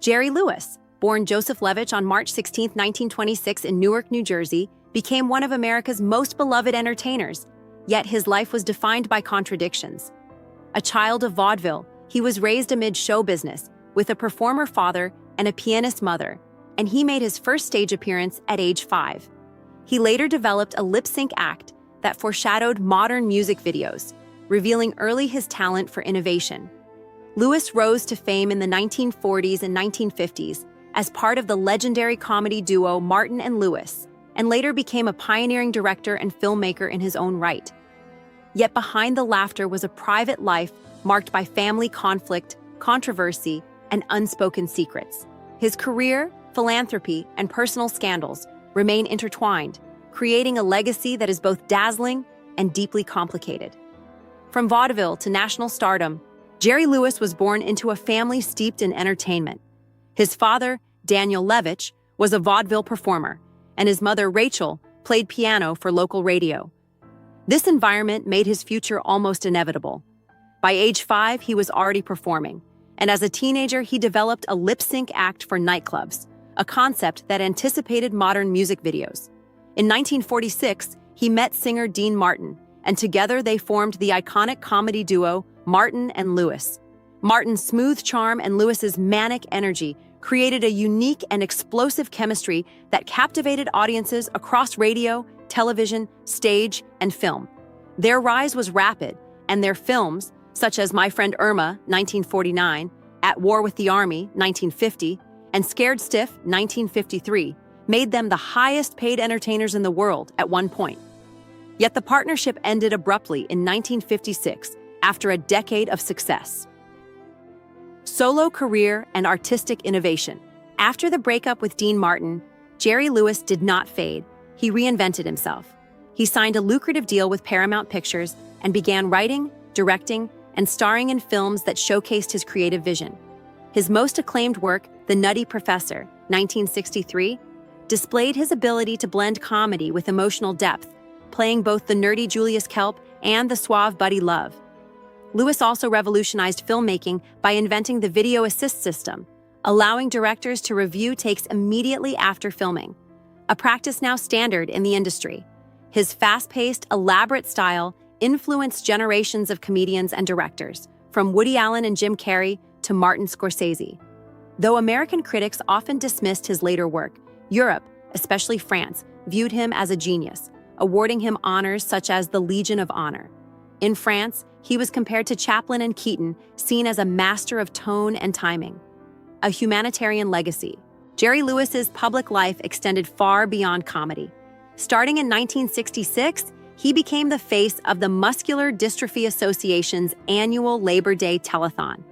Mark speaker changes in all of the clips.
Speaker 1: Jerry Lewis, born Joseph Levitch on March 16, 1926 in Newark, New Jersey, became one of America's most beloved entertainers, yet his life was defined by contradictions. A child of vaudeville, he was raised amid show business, with a performer father and a pianist mother, and he made his first stage appearance at age 5. He later developed a lip-sync act that foreshadowed modern music videos, revealing early his talent for innovation. Lewis rose to fame in the 1940s and 1950s as part of the legendary comedy duo Martin and Lewis, and later became a pioneering director and filmmaker in his own right. Yet behind the laughter was a private life marked by family conflict, controversy, and unspoken secrets. His career, philanthropy, and personal scandals remain intertwined, creating a legacy that is both dazzling and deeply complicated. From vaudeville to national stardom, Jerry Lewis was born into a family steeped in entertainment. His father, Daniel Levitch, was a vaudeville performer, and his mother, Rachel, played piano for local radio. This environment made his future almost inevitable. By age 5, he was already performing, and as a teenager, he developed a lip-sync act for nightclubs, a concept that anticipated modern music videos. In 1946, he met singer Dean Martin, and together they formed the iconic comedy duo Martin and Lewis. Martin's smooth charm and Lewis's manic energy created a unique and explosive chemistry that captivated audiences across radio, television, stage, and film. Their rise was rapid, and their films, such as My Friend Irma, 1949, At War with the Army, 1950, and Scared Stiff, 1953, made them the highest-paid entertainers in the world at one point. Yet the partnership ended abruptly in 1956 after a decade of success. Solo career and artistic innovation. After the breakup with Dean Martin, Jerry Lewis did not fade. He reinvented himself. He signed a lucrative deal with Paramount Pictures and began writing, directing, and starring in films that showcased his creative vision. His most acclaimed work, The Nutty Professor, 1963, displayed his ability to blend comedy with emotional depth, playing both the nerdy Julius Kelp and the suave Buddy Love. Lewis also revolutionized filmmaking by inventing the video assist system, allowing directors to review takes immediately after filming, a practice now standard in the industry. His fast-paced, elaborate style influenced generations of comedians and directors, from Woody Allen and Jim Carrey to Martin Scorsese. Though American critics often dismissed his later work, Europe, especially France, viewed him as a genius, awarding him honors such as the Legion of Honor. In France, he was compared to Chaplin and Keaton, seen as a master of tone and timing. A humanitarian legacy. Jerry Lewis's public life extended far beyond comedy. Starting in 1966, he became the face of the Muscular Dystrophy Association's annual Labor Day telethon.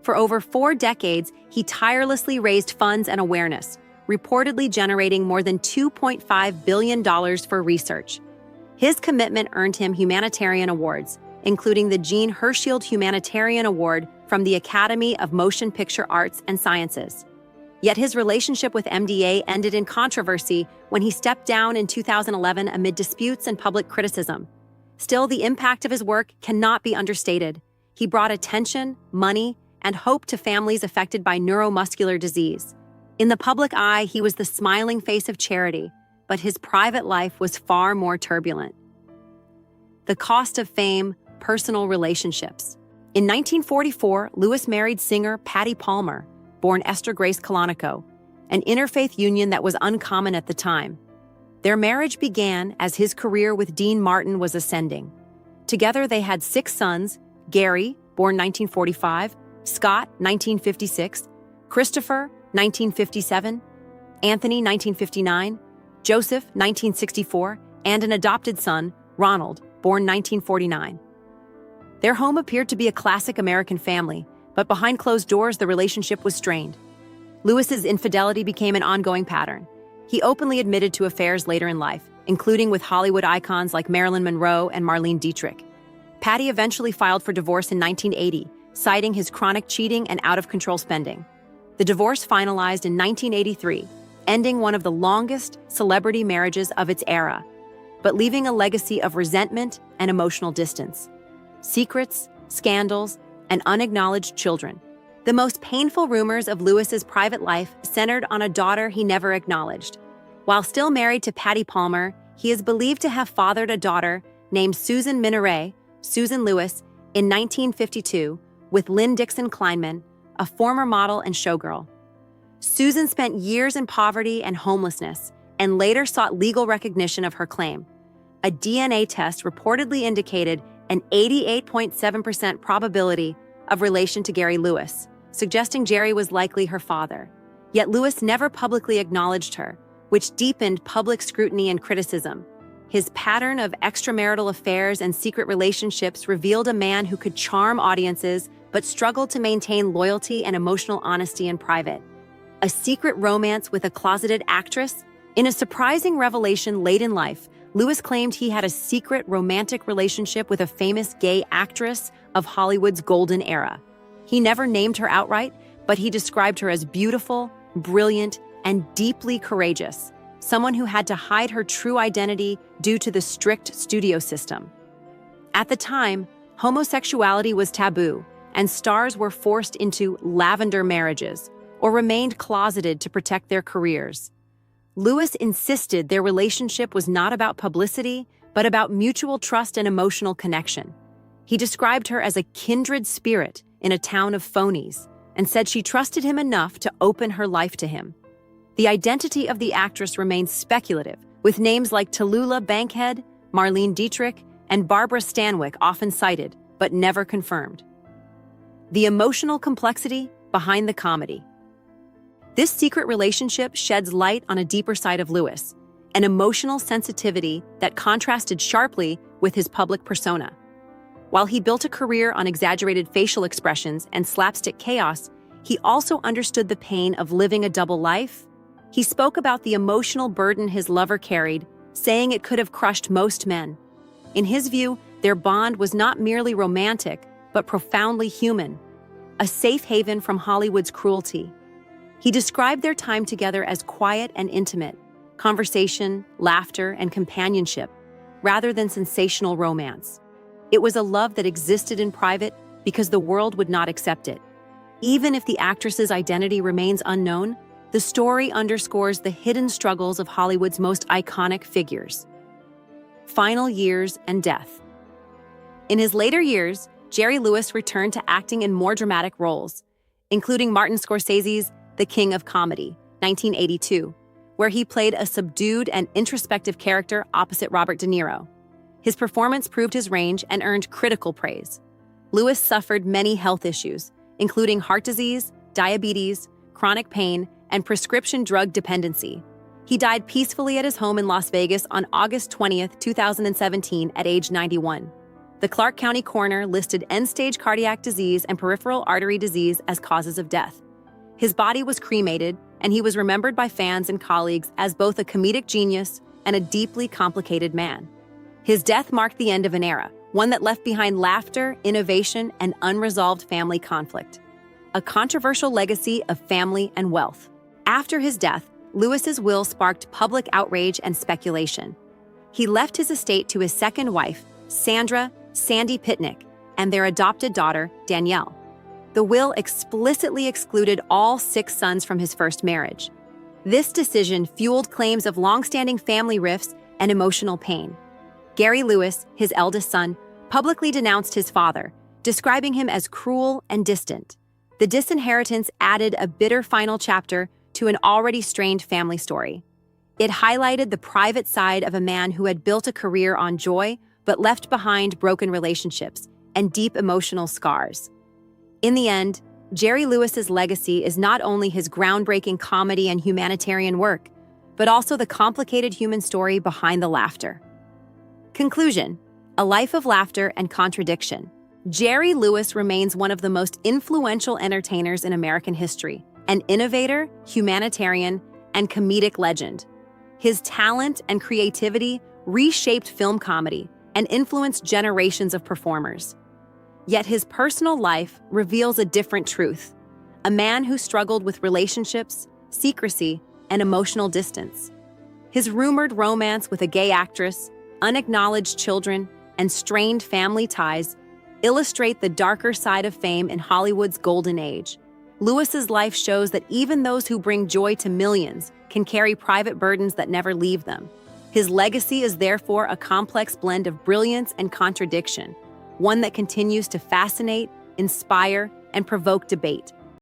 Speaker 1: For over 4 decades, he tirelessly raised funds and awareness, reportedly generating more than $2.5 billion for research. His commitment earned him humanitarian awards, including the Jean Herschild Humanitarian Award from the Academy of Motion Picture Arts and Sciences. Yet his relationship with MDA ended in controversy when he stepped down in 2011 amid disputes and public criticism. Still, the impact of his work cannot be understated. He brought attention, money, and hope to families affected by neuromuscular disease. In the public eye, he was the smiling face of charity, but his private life was far more turbulent. The cost of fame, personal relationships. In 1944, Lewis married singer Patty Palmer, born Esther Grace Colonico, an interfaith union that was uncommon at the time. Their marriage began as his career with Dean Martin was ascending. Together, they had 6 sons: Gary, born 1945, Scott, 1956, Christopher, 1957, Anthony, 1959, Joseph, 1964, and an adopted son, Ronald, born 1949. Their home appeared to be a classic American family, but behind closed doors, the relationship was strained. Lewis's infidelity became an ongoing pattern. He openly admitted to affairs later in life, including with Hollywood icons like Marilyn Monroe and Marlene Dietrich. Patty eventually filed for divorce in 1980, citing his chronic cheating and out-of-control spending. The divorce finalized in 1983, ending one of the longest celebrity marriages of its era, but leaving a legacy of resentment and emotional distance. Secrets, scandals, and unacknowledged children. The most painful rumors of Lewis's private life centered on a daughter he never acknowledged. While still married to Patty Palmer, he is believed to have fathered a daughter named Susan Minoret, Susan Lewis, in 1952 with Lynn Dixon Kleinman, a former model and showgirl. Susan spent years in poverty and homelessness and later sought legal recognition of her claim. A DNA test reportedly indicated an 88.7% probability of relation to Gary Lewis, suggesting Jerry was likely her father. Yet Lewis never publicly acknowledged her, which deepened public scrutiny and criticism. His pattern of extramarital affairs and secret relationships revealed a man who could charm audiences but struggled to maintain loyalty and emotional honesty in private. A secret romance with a closeted actress? In a surprising revelation late in life, Lewis claimed he had a secret romantic relationship with a famous gay actress of Hollywood's golden era. He never named her outright, but he described her as beautiful, brilliant, and deeply courageous, someone who had to hide her true identity due to the strict studio system. At the time, homosexuality was taboo, and stars were forced into lavender marriages or remained closeted to protect their careers. Lewis insisted their relationship was not about publicity, but about mutual trust and emotional connection. He described her as a kindred spirit in a town of phonies and said she trusted him enough to open her life to him. The identity of the actress remains speculative, with names like Tallulah Bankhead, Marlene Dietrich, and Barbara Stanwyck often cited, but never confirmed. The emotional complexity behind the comedy. This secret relationship sheds light on a deeper side of Lewis, an emotional sensitivity that contrasted sharply with his public persona. While he built a career on exaggerated facial expressions and slapstick chaos, he also understood the pain of living a double life. He spoke about the emotional burden his lover carried, saying it could have crushed most men. In his view, their bond was not merely romantic, but profoundly human, a safe haven from Hollywood's cruelty. He described their time together as quiet and intimate, conversation, laughter, and companionship, rather than sensational romance. It was a love that existed in private because the world would not accept it. Even if the actress's identity remains unknown, the story underscores the hidden struggles of Hollywood's most iconic figures. Final years and death. In his later years, Jerry Lewis returned to acting in more dramatic roles, including Martin Scorsese's The King of Comedy, 1982, where he played a subdued and introspective character opposite Robert De Niro. His performance proved his range and earned critical praise. Lewis suffered many health issues, including heart disease, diabetes, chronic pain, and prescription drug dependency. He died peacefully at his home in Las Vegas on August 20, 2017, at age 91. The Clark County coroner listed end-stage cardiac disease and peripheral artery disease as causes of death. His body was cremated, and he was remembered by fans and colleagues as both a comedic genius and a deeply complicated man. His death marked the end of an era, one that left behind laughter, innovation, and unresolved family conflict. A controversial legacy of family and wealth. After his death, Lewis's will sparked public outrage and speculation. He left his estate to his second wife, Sandra "Sandy" Pitnick, and their adopted daughter, Danielle. The will explicitly excluded all 6 sons from his first marriage. This decision fueled claims of long-standing family rifts and emotional pain. Gary Lewis, his eldest son, publicly denounced his father, describing him as cruel and distant. The disinheritance added a bitter final chapter to an already strained family story. It highlighted the private side of a man who had built a career on joy but left behind broken relationships and deep emotional scars. In the end, Jerry Lewis's legacy is not only his groundbreaking comedy and humanitarian work, but also the complicated human story behind the laughter. Conclusion: a life of laughter and contradiction. Jerry Lewis remains one of the most influential entertainers in American history, an innovator, humanitarian, and comedic legend. His talent and creativity reshaped film comedy and influenced generations of performers. Yet his personal life reveals a different truth, a man who struggled with relationships, secrecy, and emotional distance. His rumored romance with a gay actress, unacknowledged children, and strained family ties illustrate the darker side of fame in Hollywood's golden age. Lewis's life shows that even those who bring joy to millions can carry private burdens that never leave them. His legacy is therefore a complex blend of brilliance and contradiction, one that continues to fascinate, inspire, and provoke debate.